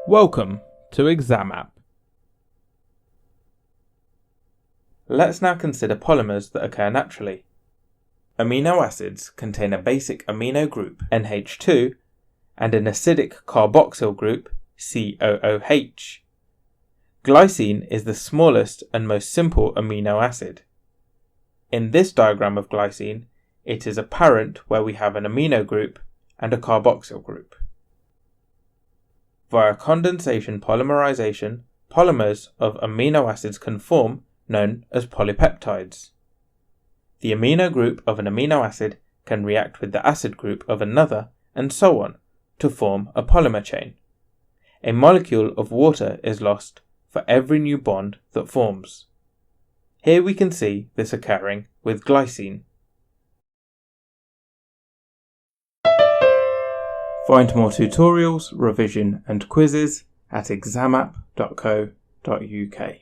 Welcome to ExamApp. Let's now consider polymers that occur naturally. Amino acids contain a basic amino group, NH2, and an acidic carboxyl group, COOH. Glycine is the smallest and most simple amino acid. In this diagram of glycine, it is apparent where we have an amino group and a carboxyl group. Via condensation polymerization, polymers of amino acids can form, known as polypeptides. The amino group of an amino acid can react with the acid group of another, and so on, to form a polymer chain. A molecule of water is lost for every new bond that forms. Here we can see this occurring with glycine. Find more tutorials, revision and quizzes at examapp.co.uk.